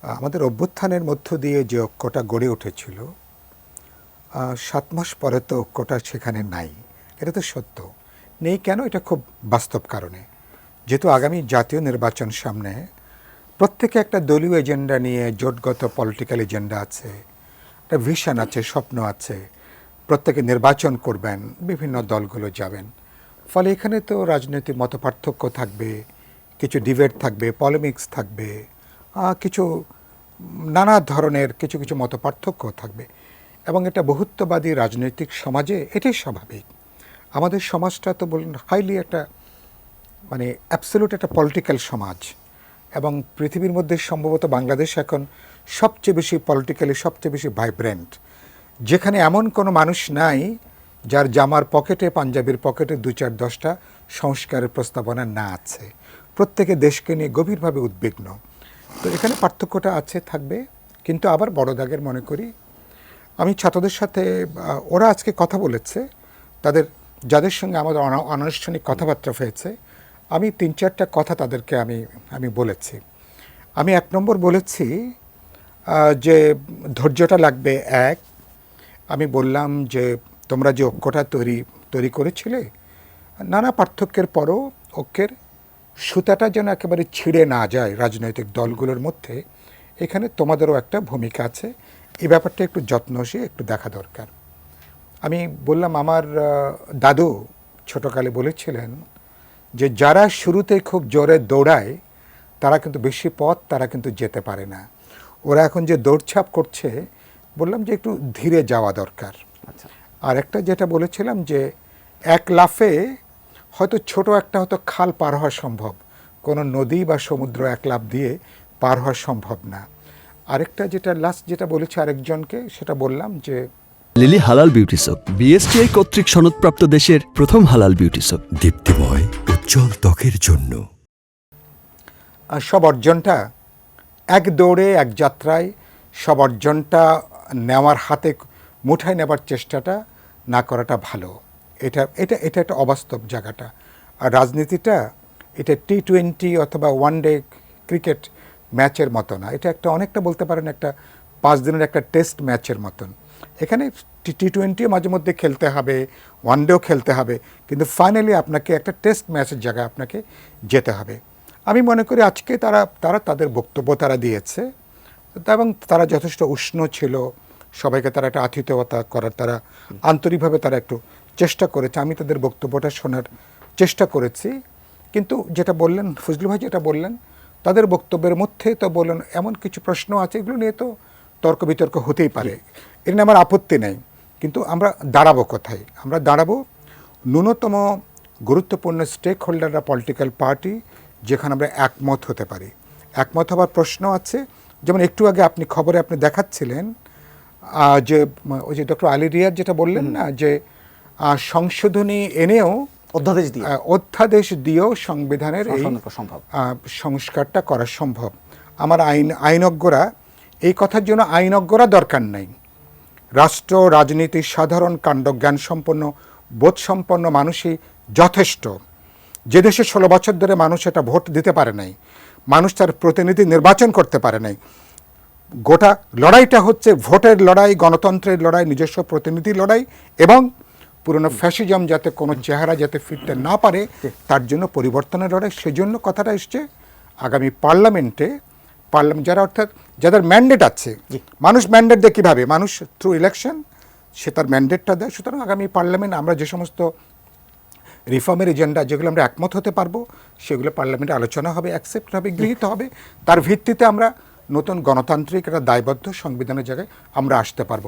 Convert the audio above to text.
আমাদের অভ্যুত্থানের মধ্য দিয়ে যে ঐক্যটা গড়ে উঠেছিল ৭ মাস পরে তো ঐক্যটা সেখানে নাই। এটা তো সত্য। নেই কেন? এটা খুব বাস্তব কারণে। যেহেতু আগামী জাতীয় নির্বাচন সামনে, প্রত্যেকে একটা দলীয় এজেন্ডা নিয়ে জোটগত পলিটিক্যাল এজেন্ডা আছে, একটা ভিশন আছে, স্বপ্ন আছে। প্রত্যেকে নির্বাচন করবেন, বিভিন্ন দলগুলো যাবেন। ফলে এখানে তো রাজনৈতিক মতপার্থক্য থাকবে, কিছু ডিবেট থাকবে, পলিমিক্স থাকবে, কিছু নানা ধরনের কিছু কিছু মতপার্থক্য থাকবে। এবং এটা বহুত্ববাদী রাজনৈতিক সমাজে এটাই স্বাভাবিক। আমাদের সমাজটা তো বলুন হাইলি একটা মানে অ্যাবসলিউট একটা পলিটিক্যাল সমাজ, এবং পৃথিবীর মধ্যে সম্ভবত বাংলাদেশ এখন সবচেয়ে বেশি পলিটিক্যালি সবচেয়ে বেশি ভাইব্রেন্ট, যেখানে এমন কোনো মানুষ নাই যার জামার পকেটে, পাঞ্জাবির পকেটে ২-৪-১০টা সংস্কারের প্রস্তাবনা না আছে। প্রত্যেকে দেশকে নিয়ে গভীরভাবে উদ্বিগ্ন। তো এখানে পার্থক্যটা আছে, থাকবে। কিন্তু আবার বড় দাগের মনে করি, আমি ছাত্রদের সাথে ওরা আজকে কথা বলেছে, তাদের যাদের সঙ্গে আমাদের অনানুষ্ঠানিক কথাবার্তা হয়েছে, আমি ৩-৪টা কথা তাদেরকে আমি বলেছি। আমি ১ নম্বর বলেছি যে ধৈর্যটা লাগবে। আমি বললাম যে তোমরা যে ঐক্যটা তৈরি করেছিলে, নানা পার্থক্যের পরও ঐক্যের সুতাটা যেন একেবারে ছিঁড়ে না যায় রাজনৈতিক দলগুলোর মধ্যে, এখানে তোমাদেরও একটা ভূমিকা আছে। এই ব্যাপারটা একটু যত্নশীল, একটু দেখা দরকার। আমি বললাম আমার দাদু ছোটকালে বলেছিলেন যে যারা শুরুতেই খুব জোরে দৌড়ায় তারা কিন্তু বেশি পথ তারা কিন্তু যেতে পারে না। ওরা এখন যে দৌড়ছাপ করছে, বললাম যে একটু ধীরে যাওয়া দরকার। আচ্ছা। আর একটা যেটা বলেছিলাম যে এক লাফে হয়তো ছোট একটা হয়তো খাল পার হওয়া সম্ভব, কোনো নদী বা সমুদ্র এক লাফ দিয়ে পার হওয়া সম্ভব না। আরেকটা যেটা লাস্ট যেটা বলেছি আরেকজনকে, সেটা বললাম যে লিলি হালাল বিউটি সোপ, বিএসটিআই কর্তৃক সনদপ্রাপ্ত দেশের প্রথম হালাল বিউটি সোপ, দীপ্তিময় উজ্জ্বল ত্বকের জন্য। সব অর্জনটা এক দৌড়ে, এক যাত্রায় সব অর্জনটা নেওয়ার হাতে মুঠায় নেবার চেষ্টাটা না করাটা ভালো। এটা এটা এটা একটা অবাস্তব জায়গাটা। আর রাজনীতিটা এটা T20 অথবা ওয়ানডে ক্রিকেট ম্যাচের মতো না। এটা একটা অনেকটা বলতে পারেন একটা 5 দিনের একটা টেস্ট ম্যাচের মতন। এখানে T20 মাঝে মধ্যে খেলতে হবে, ওয়ানডেও খেলতে হবে, কিন্তু ফাইনালি আপনাকে একটা টেস্ট ম্যাচের জায়গায় আপনাকে যেতে হবে। আমি মনে করি আজকে তারা তাদের বক্তব্য তারা দিয়েছে, এবং তারা যথেষ্ট উষ্ণ ছিল, সবাইকে তারা একটা আতিথেয়তা করার, তারা আন্তরিকভাবে তারা একটু চেষ্টা করেছে। আমি তাদের বক্তব্যটা শোনার চেষ্টা করেছি। কিন্তু যেটা বললেন ফজলু ভাই, যেটা বললেন তাদের বক্তব্যের মধ্যে তো বললেন এমন কিছু প্রশ্ন আছে, এগুলো নিয়ে তো তর্ক বিতর্ক হতেই পারে, এর নিয়ে আমার আপত্তি নেই। কিন্তু আমরা দাঁড়াবো কোথায়? আমরা দাঁড়াবো ন্যূনতম গুরুত্বপূর্ণ স্টেক হোল্ডাররা, পলিটিক্যাল পার্টি, যেখানে আমরা একমত হতে পারি। একমত হবার প্রশ্ন আছে, যেমন একটু আগে আপনি খবরে আপনি দেখাচ্ছিলেন যে ওই যে ডক্টর আলী রিয়াদ যেটা বললেন না, যে সংশোধনী এনেও অধ্যাদেশ দিয়েও সংবিধানের এই সংস্কারটা করা সম্ভব। আমার আইনজ্ঞরা এই কথার জন্য আইনজ্ঞরা দরকার নাই। রাষ্ট্র, রাজনীতি, সাধারণ কাণ্ডজ্ঞান সম্পন্ন, বোধসম্পন্ন মানুষই যথেষ্ট। যে দেশে 16 বছর ধরে মানুষ এটা ভোট দিতে পারে নাই, মানুষ তার প্রতিনিধি নির্বাচন করতে পারে নাই, গোটা লড়াইটা হচ্ছে ভোটের লড়াই, গণতন্ত্রের লড়াই, নিজস্ব প্রতিনিধি লড়াই, এবং পুরনো ফ্যাসিজম যাতে কোনো চেহারা যাতে ফিরতে না পারে তার জন্য পরিবর্তনের লড়াই। সেজন্য কথাটা এসছে আগামী পার্লামেন্টে, যারা অর্থাৎ যাদের ম্যান্ডেট আছে, মানুষ ম্যান্ডেট দেয় কীভাবে? মানুষ থ্রু ইলেকশন সে তার ম্যান্ডেটটা দেয়। সুতরাং আগামী পার্লামেন্ট আমরা যে সমস্ত রিফর্মের এজেন্ডা যেগুলো আমরা একমত হতে পারবো, সেগুলো পার্লামেন্টে আলোচনা হবে, অ্যাকসেপ্ট হবে, গৃহীত হবে। তার ভিত্তিতে আমরা নতুন গণতান্ত্রিক একটা দায়বদ্ধ সংবিধানের জায়গায় আমরা আসতে পারবো।